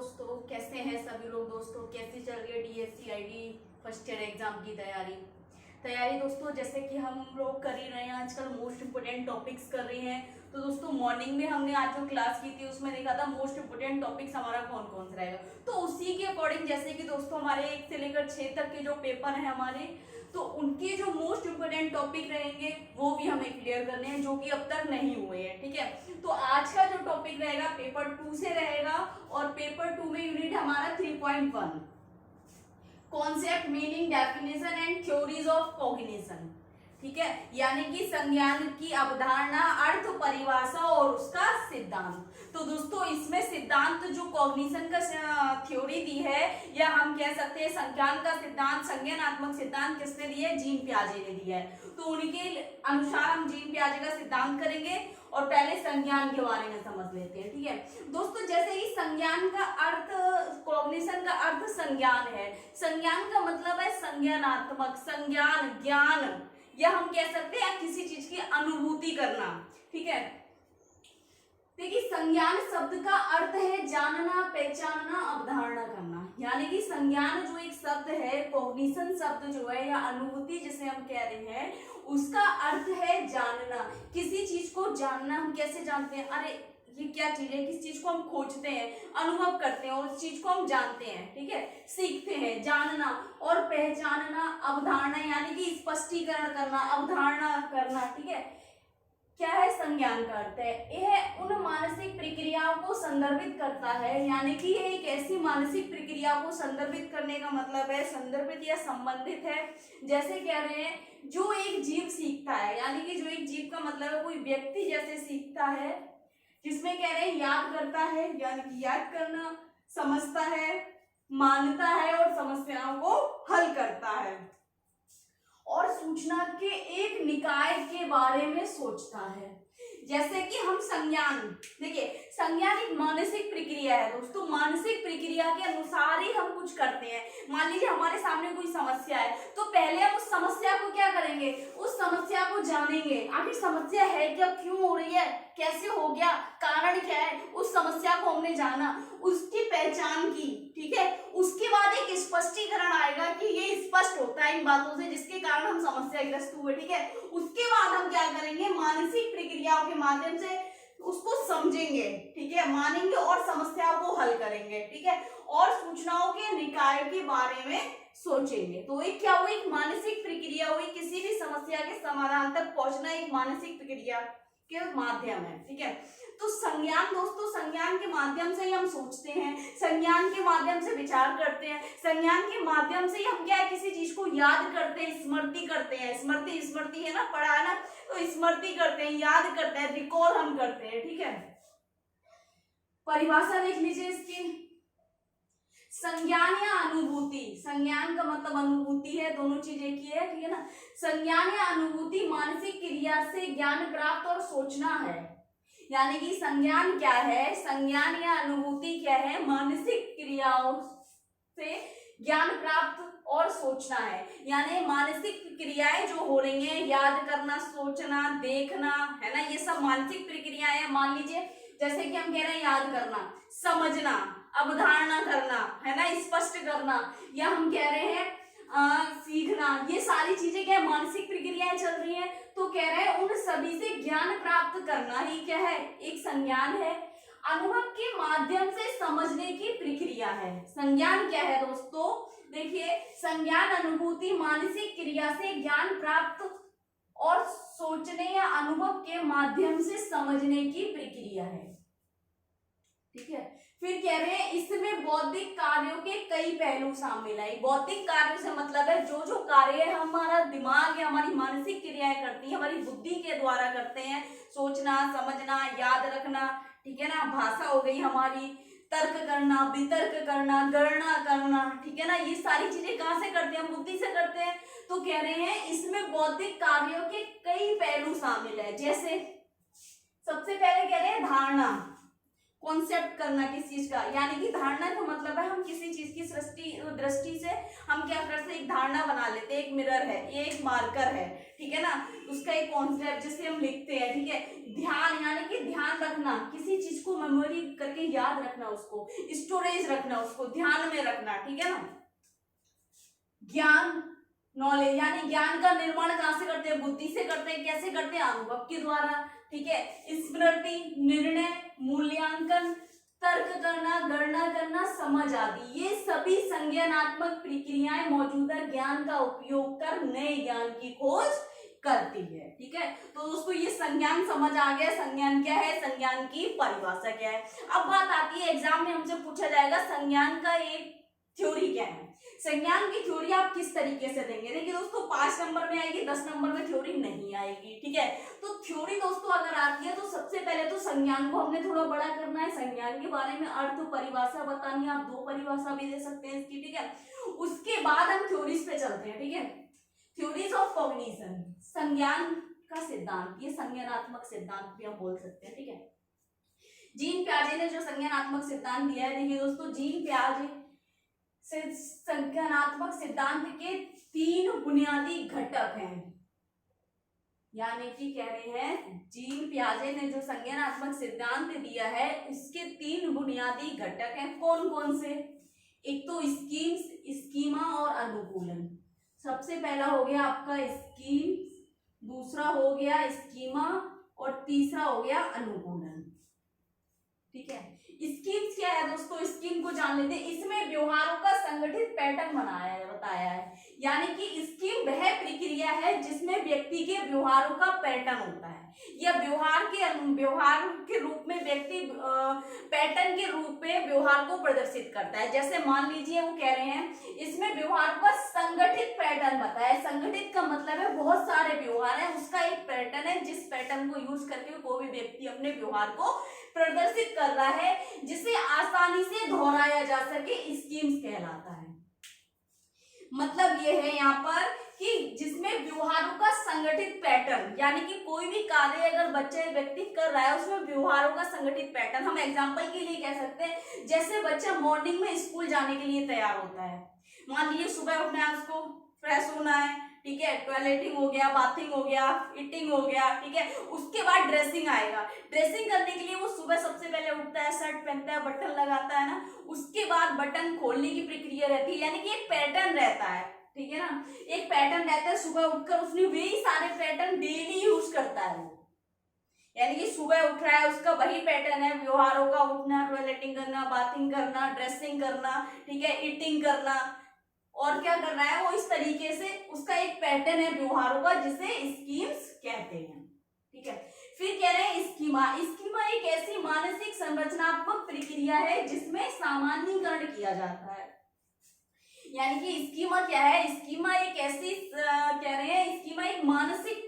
दोस्तों, कैसे हैं सभी लोग। दोस्तों कैसी चल रही है DSC ID first year exam की तैयारी दोस्तों, जैसे कि हम लोग कर ही रहे हैं आजकल मोस्ट इम्पोर्टेंट टॉपिक्स कर रहे हैं। तो दोस्तों मॉर्निंग में हमने आज जो क्लास की थी उसमें देखा था मोस्ट इम्पोर्टेंट टॉपिक्स हमारा कौन कौन सा रहेगा। तो उसी के अकॉर्डिंग जैसे कि दोस्तों हमारे 1 से लेकर 6 तक के जो पेपर है हमारे, तो उनके जो मोस्ट इम्पोर्टेंट टॉपिक रहेंगे वो भी हमें क्लियर करने हैं जो कि अब तक नहीं हुए हैं। ठीक है, तो आज का जो टॉपिक रहेगा पेपर 2 से रहेगा और पेपर 2 में यूनिट हमारा 3.1 concept meaning definition and theories of cognition. ठीक है, यानी कि संज्ञान की अवधारणा, अर्थ, परिभाषा और उसका सिद्धांत। तो दोस्तों इसमें सिद्धांत जो कॉग्निशन का थ्योरी दी है, या हम कह सकते हैं संज्ञान का सिद्धांत, संज्ञानात्मक सिद्धांत किसने दिया है? जीन पियाजे ने दिया है। तो उनके अनुसार हम जीन पियाजे का सिद्धांत करेंगे और पहले संज्ञान के बारे में समझ लेते हैं। ठीक है दोस्तों, जैसे ही संज्ञान का अर्थ, कॉग्निशन का अर्थ संज्ञान है। संज्ञान का मतलब है संज्ञानात्मक, संज्ञान, ज्ञान, या हम कह सकते हैं किसी चीज की अनुभूति करना। ठीक है, देखिए संज्ञान शब्द का अर्थ है जानना, पहचानना, अवधारणा करना। यानी कि संज्ञान जो एक शब्द है, कॉग्निशन शब्द जो है या अनुभूति जिसे हम कह रहे हैं, उसका अर्थ है जानना। किसी चीज को जानना, हम कैसे जानते हैं? अरे ये क्या चीज है, किस चीज को हम खोजते हैं, अनुभव करते हैं और उस चीज को हम जानते हैं। ठीक है, सीखते हैं। जानना और पहचानना, अवधारणा यानी कि स्पष्टीकरण करना, अवधारणा करना। ठीक है, क्या है संज्ञान का अर्थ है? यह उन मानसिक प्रक्रियाओं को संदर्भित करता है, यानी कि यह एक ऐसी मानसिक प्रक्रिया को संदर्भित करने का मतलब है, संदर्भित या संबंधित है। जैसे कह रहे हैं जो एक जीव सीखता है, यानी कि जो एक जीव का मतलब है कोई व्यक्ति जैसे सीखता है, जिसमें कह रहे हैं याद करता है, यानी कि याद करना, समझता है, मानता है और समस्याओं को हल करता है, और सूचना के एक निकाय के बारे में सोचता है। जैसे कि हम संज्ञान, देखिए संज्ञान एक मानसिक प्रक्रिया है दोस्तों। मानसिक प्रक्रिया के अनुसार ही हम कुछ करते हैं। मान लीजिए हमारे सामने कोई समस्या है, तो पहले हम उस समस्या को क्या करेंगे? उस समस्या को जानेंगे। आखिर समस्या है क्या, क्यों हो रही है, कैसे हो गया, कारण क्या है, उस समस्या को हमने जाना, उसकी पहचान की। ठीक है, उसके बाद एक स्पष्टीकरण आएगा कि ये स्पष्ट होता है इन बातों से जिसके कारण हम समस्याग्रस्त हुए। ठीक है, उसके बाद हम क्या करेंगे? मानसिक प्रक्रियाओं के माध्यम से उसको समझेंगे। ठीक है, मानेंगे और समस्याओं को हल करेंगे। ठीक है, और सूचनाओं के निकाय के बारे में सोचेंगे। तो एक क्या हुई? एक मानसिक प्रक्रिया हुई। किसी भी समस्या के समाधान तक पहुंचना एक मानसिक प्रक्रिया के माध्यम है। ठीक है, तो संज्ञान दोस्तों, संज्ञान के माध्यम से ही हम सोचते हैं, संज्ञान के माध्यम से विचार करते हैं, संज्ञान के माध्यम से ही हम क्या है किसी चीज को याद करते हैं, स्मृति करते हैं। स्मृति है ना, पढ़ा है ना, तो स्मृति करते हैं, याद करते हैं, रिकॉल हम करते हैं। ठीक है, परिभाषा देख लीजिए इसकी। संज्ञान या अनुभूति, संज्ञान का मतलब अनुभूति है, दोनों चीज एक ही है। ठीक है ना, संज्ञान या अनुभूति मानसिक क्रिया से ज्ञान प्राप्त और सोचना है। यानी कि संज्ञान क्या है? संज्ञान या अनुभूति क्या है? मानसिक क्रियाओं से ज्ञान प्राप्त और सोचना है। यानी मानसिक क्रियाएं जो हो रही हैं, याद करना, सोचना, देखना, है ना, ये सब मानसिक प्रक्रियाएं हैं। मान लीजिए जैसे कि हम कह रहे हैं याद करना, समझना, अवधारणा करना, है ना, स्पष्ट करना, या हम कह रहे हैं सीखना, ये सारी चीजें क्या है? मानसिक प्रक्रियाएं चल रही हैं। तो कह रहे हैं उन सभी से ज्ञान प्राप्त करना ही क्या है? एक संज्ञान है। अनुभव के माध्यम से समझने की प्रक्रिया है। संज्ञान क्या है दोस्तों? देखिए संज्ञान अनुभूति मानसिक क्रिया से ज्ञान प्राप्त और सोचने या अनुभव के माध्यम से समझने की प्रक्रिया है। ठीक है, फिर कह रहे हैं इसमें बौद्धिक कार्यों के कई पहलू शामिल है। बौद्धिक कार्यों से मतलब है जो जो कार्य हमारा दिमाग या हमारी मानसिक क्रियाएं करती है, हमारी बुद्धि के द्वारा करते हैं, सोचना, समझना, याद रखना। ठीक है ना, भाषा हो गई हमारी, तर्क करना, वितर्क करना, गणना करना। ठीक है ना, ये सारी चीजें कहाँ से करते हैं? हम बुद्धि से करते हैं। तो कह रहे हैं इसमें बौद्धिक कार्यों के कई पहलू शामिल है। जैसे सबसे पहले कह रहे हैं धारणा, कॉन्सेप्ट करना किस चीज का, यानी कि धारणा का मतलब है हम किसी चीज की दृष्टि से हम क्या करते हैं, एक धारणा बना लेते हैं। एक मिरर है, ये एक मार्कर है, ठीक है ना, उसका एक कॉन्सेप्ट जिसे हम लिखते हैं, ठीक है। ध्यान यानी कि ध्यान रखना, किसी चीज को मेमोरी करके याद रखना, उसको स्टोरेज रखना, उसको ध्यान में रखना, ठीक है ना। ज्ञान नॉलेज यानी ज्ञान का निर्माण कहां से करते हैं, बुद्धि से करते हैं। कैसे करते हैं, अनुभव के द्वारा, ठीक है। स्मृति, निर्णय, मूल्यांकन, तर्क करना, गणना करना, समझ आदि, ये सभी संज्ञानात्मक प्रक्रियाएं मौजूदा ज्ञान का उपयोग कर नए ज्ञान की खोज करती है, ठीक है। तो दोस्तों ये संज्ञान समझ आ गया। संज्ञान क्या है, संज्ञान की परिभाषा क्या है। अब बात आती है, एग्जाम में हमसे पूछा जाएगा संज्ञान का एक थ्योरी क्या है। संज्ञान की थ्योरी आप किस तरीके से देंगे। देखिए दोस्तों 5 नंबर में आएगी, 10 नंबर में थ्योरी नहीं आएगी, ठीक है। तो थ्योरी दोस्तों अगर आती है तो सबसे पहले तो संज्ञान को हमने थोड़ा बड़ा करना है, संज्ञान के बारे में अर्थ परिभाषा बतानी है। आप 2 परिभाषा भी दे सकते हैं इसकी, ठीक है। उसके बाद हम थ्योरीज पे चलते हैं, ठीक है। थ्योरीज ऑफ कॉग्निशन, संज्ञान का सिद्धांत, ये संज्ञानात्मक सिद्धांत भी हम बोल सकते हैं, ठीक है। जीन पियाजे ने जो संज्ञानात्मक सिद्धांत दिया है, देखिए दोस्तों जीन पियाजे संज्ञानात्मक सिद्धांत के 3 बुनियादी घटक हैं, यानी कि कह रहे हैं जीन पियाजे ने जो संज्ञानात्मक सिद्धांत दिया है इसके 3 बुनियादी घटक हैं। कौन कौन से, एक तो स्कीम्स, स्कीमा और अनुकूलन। सबसे पहला हो गया आपका स्कीम, दूसरा हो गया स्कीमा और तीसरा हो गया अनुकूलन, ठीक है। स्कीम्स क्या है दोस्तों, स्कीम को जान लेते हैं। इसमें व्यवहारों का संगठित पैटर्न बनाया है, बताया है, यानी कि स्कीम वह प्रक्रिया है जिसमें व्यक्ति के व्यवहारों का पैटर्न होता है, या व्यवहार के रूप में व्यक्ति पैटर्न के रूप में व्यवहार को प्रदर्शित करता है। जैसे मान लीजिए वो कह रहे हैं इसमें व्यवहार का संगठित पैटर्न बताया है। संगठित का मतलब है बहुत सारे व्यवहार है, उसका एक पैटर्न है जिस पैटर्न को यूज करके कोई भी व्यक्ति अपने व्यवहार को प्रदर्शित कर रहा है, जिसे आसानी से दोहराया जा सके, स्कीम्स कहलाता है। मतलब ये है यहाँ पर कि जिसमें व्यवहारों का संगठित पैटर्न, यानी कि कोई भी कार्य अगर बच्चा व्यक्ति कर रहा है उसमें व्यवहारों का संगठित पैटर्न। हम एग्जांपल के लिए कह सकते हैं, जैसे बच्चा मॉर्निंग में स्कूल जाने के लिए तैयार होता है। मान लीजिए सुबह उठना है, उसको फ्रेश होना है, ठीक है, टॉयलेटिंग हो गया, बाथिंग हो गया, ईटिंग हो गया, ठीक है। उसके बाद ड्रेसिंग आएगा। ड्रेसिंग करने के लिए वो सुबह सबसे पहले उठता है, शर्ट पहनता है, बटन लगाता है ना, उसके बाद बटन खोलने की प्रक्रिया रहती है, यानी कि एक पैटर्न रहता है, ठीक है ना, एक पैटर्न रहता है। सुबह उठकर उसने वही सारे पैटर्न डेली यूज करता है वो, यानी कि सुबह उठ रहा है उसका वही पैटर्न है, व्यवहारों का उठना, टॉयलेटिंग करना, बाथिंग करना, ड्रेसिंग करना, ठीक है, ईटिंग करना, और क्या कर रहा है वो, इस तरीके से उसका एक पैटर्न है व्यवहारों का, जिसे स्कीम्स कहते हैं, ठीक है। फिर कह रहे हैं स्कीमा। स्कीमा एक ऐसी मानसिक संरचनात्मक प्रक्रिया है जिसमें सामान्यीकरण किया जाता है। यानी कि स्कीमा क्या है, स्कीमा एक ऐसी कह रहे हैं स्कीमा एक मानसिक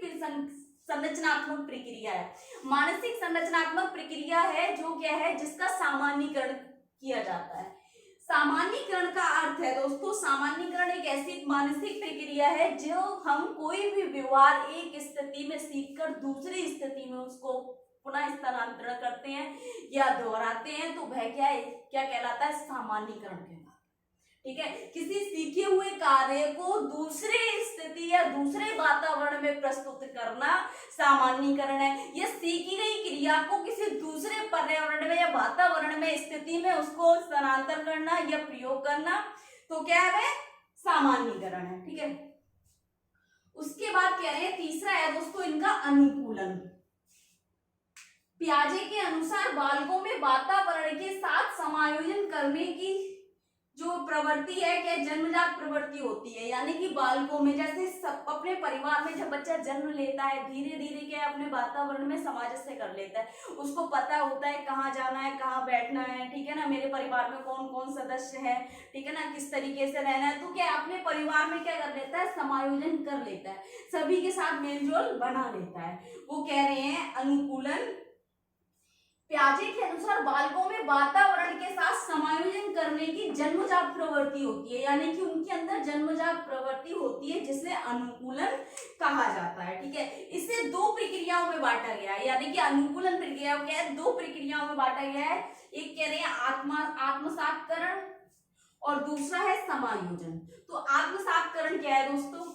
संरचनात्मक प्रक्रिया है। मानसिक संरचनात्मक प्रक्रिया है जो क्या है, जिसका सामान्यीकरण किया जाता है। सामान्यीकरण का अर्थ है दोस्तों, सामान्यीकरण एक ऐसी मानसिक प्रक्रिया है जो हम कोई भी व्यवहार एक स्थिति में सीखकर दूसरी स्थिति में उसको पुनः स्थानांतरण करते हैं या दोहराते हैं, तो वह क्या कहलाता है, सामान्यीकरण कहलाता है, ठीक है। किसी सीखे हुए कार्य को दूसरे स्थिति या दूसरे वातावरण में प्रस्तुत करना सामान्यीकरण है। यह सीखी गई क्रिया को किसी दूसरे पर्यावरण में या वातावरण में स्थिति में उसको स्थानांतर करना या प्रयोग करना, तो क्या है, सामान्यीकरण है, ठीक है। उसके बाद कह रहे हैं तीसरा है दोस्तों इनका अनुकूलन। पियाजे के अनुसार बालकों में वातावरण के साथ समायोजन करने की जो प्रवृत्ति है, क्या जन्मजात प्रवृत्ति होती है, यानी कि बालकों में जैसे सब अपने परिवार में जब बच्चा जन्म लेता है धीरे धीरे क्या अपने वातावरण में सामंजस्य कर लेता है, उसको पता होता है कहाँ जाना है, कहाँ बैठना है, ठीक है ना, मेरे परिवार में कौन कौन सदस्य है, ठीक है ना, किस तरीके से रहना है, तो क्या अपने परिवार में क्या कर लेता है, समायोजन कर लेता है, सभी के साथ मेलजोल बना लेता है। वो कह रहे हैं अनुकूलन। पियाजे के अनुसार बालकों में वातावरण के साथ समायोजन करने की जन्मजात प्रवृत्ति होती है, यानी कि उनके अंदर जन्मजात प्रवृत्ति होती है जिसे अनुकूलन कहा जाता है। ठीक है, इसे दो प्रक्रियाओं में बांटा गया है, यानी कि अनुकूलन प्रक्रिया क्या है, दो प्रक्रियाओं में बांटा गया है। एक कह रहे हैं आत्मसातकरण और दूसरा है समायोजन। तो आत्मसातकरण क्या है दोस्तों,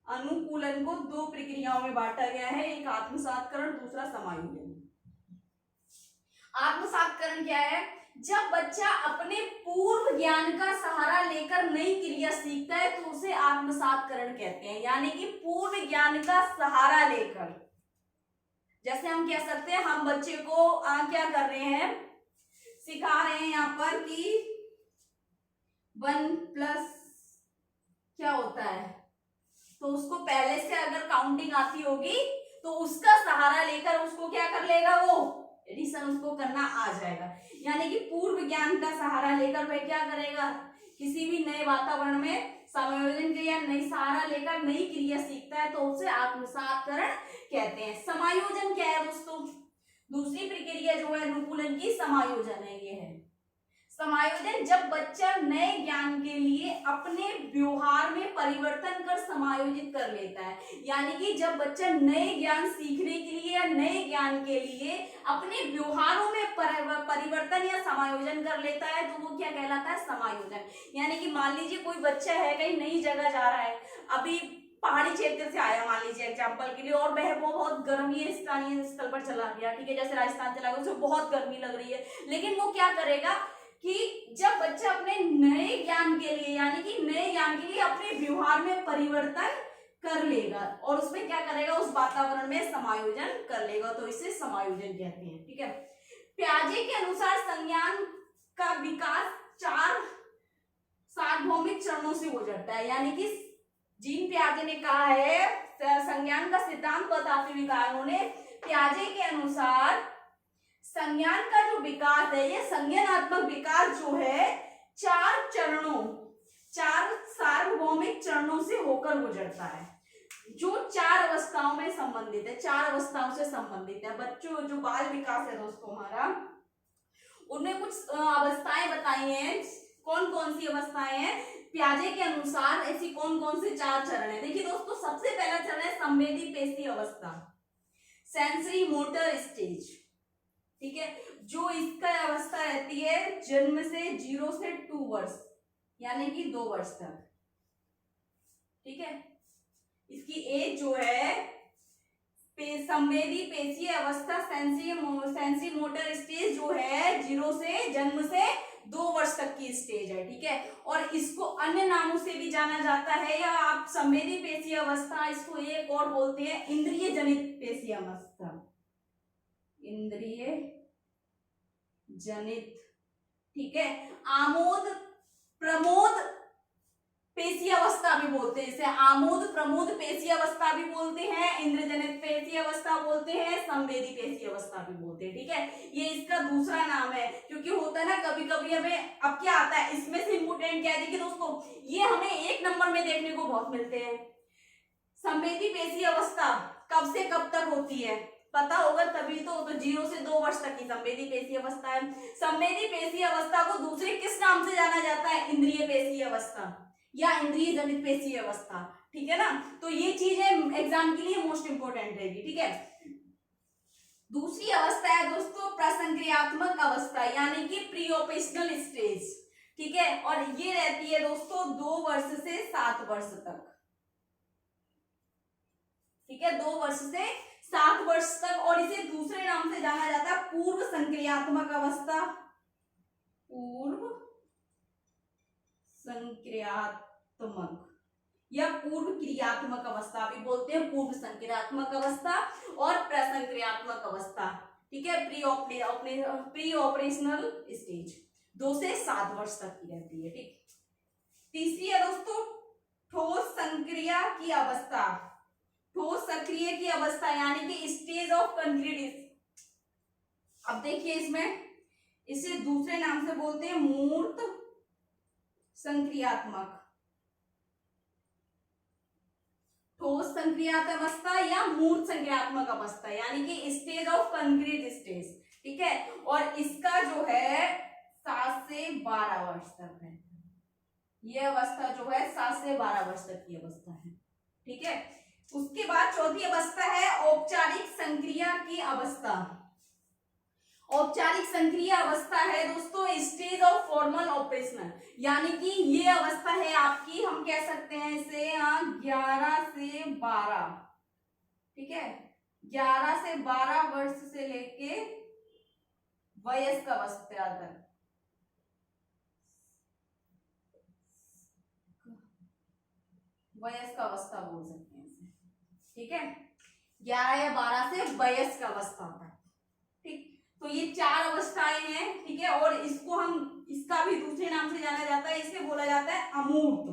अनुकूलन को दो प्रक्रियाओं में बांटा गया है, एक आत्मसातकरण, दूसरा समायोजन। आत्मसातकरण क्या है, जब बच्चा अपने पूर्व ज्ञान का सहारा लेकर नई क्रिया सीखता है तो उसे आत्मसातकरण कहते हैं, यानी कि पूर्व ज्ञान का सहारा लेकर। जैसे हम कह सकते हैं हम बच्चे को क्या कर रहे हैं, सिखा रहे हैं यहाँ पर कि 1 प्लस क्या होता है, तो उसको पहले से अगर काउंटिंग आती होगी तो उसका सहारा लेकर उसको क्या कर लेगा, वो एडिशन उसको करना आ जाएगा। यानी कि पूर्व ज्ञान का सहारा लेकर वह क्या करेगा, किसी भी नए वातावरण में समायोजन क्रिया नई सहारा लेकर नई क्रिया सीखता है तो उसे आत्मसातकरण कहते हैं। समायोजन क्या है दोस्तों, दूसरी प्रक्रिया जो है अनुकूलन की, समायोजन है। ये है समायोजन, जब बच्चा नए ज्ञान के लिए अपने व्यवहार में परिवर्तन कर समायोजित कर लेता है, यानी कि जब बच्चा नए ज्ञान सीखने के लिए या नए ज्ञान के लिए अपने व्यवहारों में परिवर्तन या समायोजन कर लेता है तो वो क्या कहलाता है, समायोजन। यानी कि मान लीजिए कोई बच्चा है कहीं नई जगह जा रहा है, अभी पहाड़ी क्षेत्र से आया मान लीजिए एग्जाम्पल के लिए, और वह वो बहुत गर्मी है स्थानीय स्थल पर चला गया, ठीक है, जैसे राजस्थान चला गया, उसे बहुत गर्मी लग रही है, लेकिन वो क्या करेगा कि जब बच्चा अपने नए ज्ञान के लिए, यानी कि नए ज्ञान के लिए अपने व्यवहार में परिवर्तन कर लेगा और उसमें क्या करेगा, उस वातावरण में समायोजन कर लेगा, तो इसे समायोजन कहते हैं। ठीक है, पियाजे के अनुसार संज्ञान का विकास 4 सार्वभौमिक चरणों से गुजरता है, यानी कि जीन पियाजे ने कहा है, संज्ञान का सिद्धांत बताते हुए कहा उन्होंने, पियाजे के अनुसार संज्ञान का जो विकास है, ये संज्ञानात्मक विकास जो है 4 चरणों, 4 सार्वभौमिक चरणों से होकर गुजरता है, जो 4 अवस्थाओं में संबंधित है, 4 अवस्थाओं से संबंधित है। बच्चों जो बाल विकास है दोस्तों हमारा, उनमें कुछ अवस्थाएं बताई हैं, कौन कौन सी अवस्थाएं हैं पियाजे के अनुसार, ऐसी कौन कौन से 4 चरण है। देखिए दोस्तों, सबसे पहला चरण है संवेदी पेशी अवस्था, सेंसरी मोटर स्टेज। ठीक है, जो इसका अवस्था रहती है जन्म से 0 से 2 वर्ष, यानी कि 2 वर्ष तक। ठीक है, इसकी एज जो है संवेदी पेशीय अवस्था, सेंसरी मोटर स्टेज जो है 0 से जन्म से 2 वर्ष तक की स्टेज है। ठीक है, और इसको अन्य नामों से भी जाना जाता है, या आप संवेदी पेशीय अवस्था, इसको एक और बोलते हैं इंद्रिय जनित पेशीय अवस्था, इंद्रिय जनित। ठीक है, आमोद प्रमोद पेशीय अवस्था भी बोलते हैं, इसे आमोद प्रमोद पेशीय अवस्था भी बोलते हैं, इंद्रजनित पेशीय अवस्था बोलते हैं, संवेदी पेशीय अवस्था भी बोलते हैं। ठीक है, ये इसका दूसरा नाम है, क्योंकि होता है ना कभी कभी हमें, अब क्या आता है इसमें से इंपोर्टेंट क्या है, देखिए दोस्तों, ये हमें 1 नंबर में देखने को बहुत मिलते हैं। संवेदी पेशीय अवस्था कब से कब तक होती है पता होगा तभी तो 0 से 2 वर्ष तक की संवेदी पेशीय अवस्था है। संवेदी पेशीय अवस्था को दूसरे किस नाम से जाना जाता है, इंद्रिय पेशीय अवस्था या इंद्रिय जनित पेशीय अवस्था। ठीक है ना, तो ये चीजें एग्जाम के लिए मोस्ट इंपोर्टेंट रहेगी। ठीक है, दूसरी अवस्था है दोस्तों प्रसंक्रियात्मक अवस्था, यानी कि प्री ऑपरेशनल स्टेज। ठीक है, और ये रहती है दोस्तों 2 वर्ष से 7 वर्ष तक। ठीक है, 2 वर्ष से 7 वर्ष तक, और इसे दूसरे नाम से जाना जाता है पूर्व संक्रियात्मक अवस्था, पूर्व संक्रियात्मक या पूर्व क्रियात्मक अवस्था भी बोलते हैं, पूर्व संक्रियात्मक अवस्था और प्रसंक्रियात्मक अवस्था। ठीक है, प्री ऑपरेशनल स्टेज 2 से 7 वर्ष तक की रहती है। ठीक, तीसरी है दोस्तों ठोस संक्रिया की अवस्था, ठोस सक्रिय की अवस्था, यानी कि स्टेज ऑफ कंक्रीट। अब देखिए इसमें, इसे दूसरे नाम से बोलते हैं मूर्त संक्रियात्मक, ठोस संक्रियात्मक अवस्था या मूर्त संक्रियात्मक अवस्था, यानी कि स्टेज ऑफ कंक्रीट स्टेज, ठीक है। और इसका जो है 7 से 12 वर्ष तक है, ये अवस्था जो है 7 से 12 वर्ष तक की अवस्था है, ठीक है। उसके बाद चौथी अवस्था है औपचारिक संक्रिया की अवस्था। औपचारिक संक्रिया अवस्था है दोस्तों स्टेज ऑफ फॉर्मल ऑपरेशनल, यानी कि ये अवस्था है आपकी, हम कह सकते हैं इसे 11 से 12, ठीक है, 11 से 12 वर्ष से लेके वयस्क अवस्था तक, वयस्क अवस्था बोल सकते हैं इसे, ठीक है, 11 या 12 से वयस्क अवस्था तक, ठीक। तो ये 4 अवस्थाएं हैं, ठीक है। और इसको हम, इसका भी दूसरे नाम से जाना जाता है, इसे बोला जाता है अमूर्त,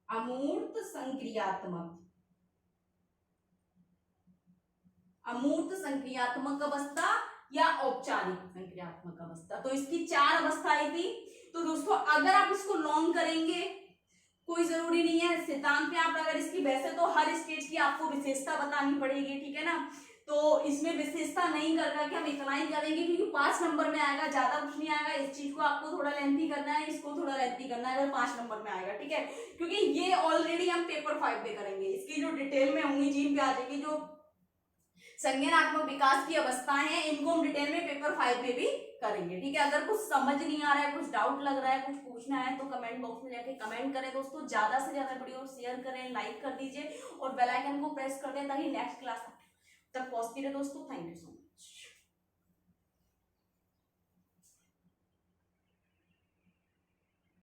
अमूर्त संक्रियात्मक, अमूर्त संक्रियात्मक अवस्था या औपचारिक संक्रियात्मक अवस्था। तो इसकी 4 अवस्थाएं थी। तो दोस्तों अगर आप इसको लॉन्ग करेंगे, कोई जरूरी नहीं है सिद्धांत में आप अगर इसकी, वैसे तो हर स्टेज की आपको विशेषता बतानी पड़ेगी, ठीक है ना। तो इसमें विशेषता नहीं कर करके हम इतना ही करेंगे, क्योंकि 5 नंबर में आएगा, ज्यादा कुछ नहीं आएगा। इस चीज को आपको थोड़ा लेंथी करना है, इसको थोड़ा लेंथी करना है, अगर 5 नंबर में आएगा, ठीक है। क्योंकि ये ऑलरेडी हम पेपर 5 पे करेंगे, इसकी जो डिटेल में होंगी जीन पे आ जाएगी, जो संज्ञानात्मक विकास की अवस्थाएं हैं इनको हम डिटेल में पेपर 5 में भी करेंगे, ठीक है। अगर कुछ समझ नहीं आ रहा है, कुछ डाउट लग रहा है, कुछ पूछना है, तो कमेंट बॉक्स में जाके कमेंट करें दोस्तों। ज्यादा से ज्यादा वीडियो शेयर करें, लाइक कर दीजिए और बेल आइकन को प्रेस कर दें, ताकि नेक्स्ट क्लास तक पहुंचती रहे दोस्तों। Thank you so much.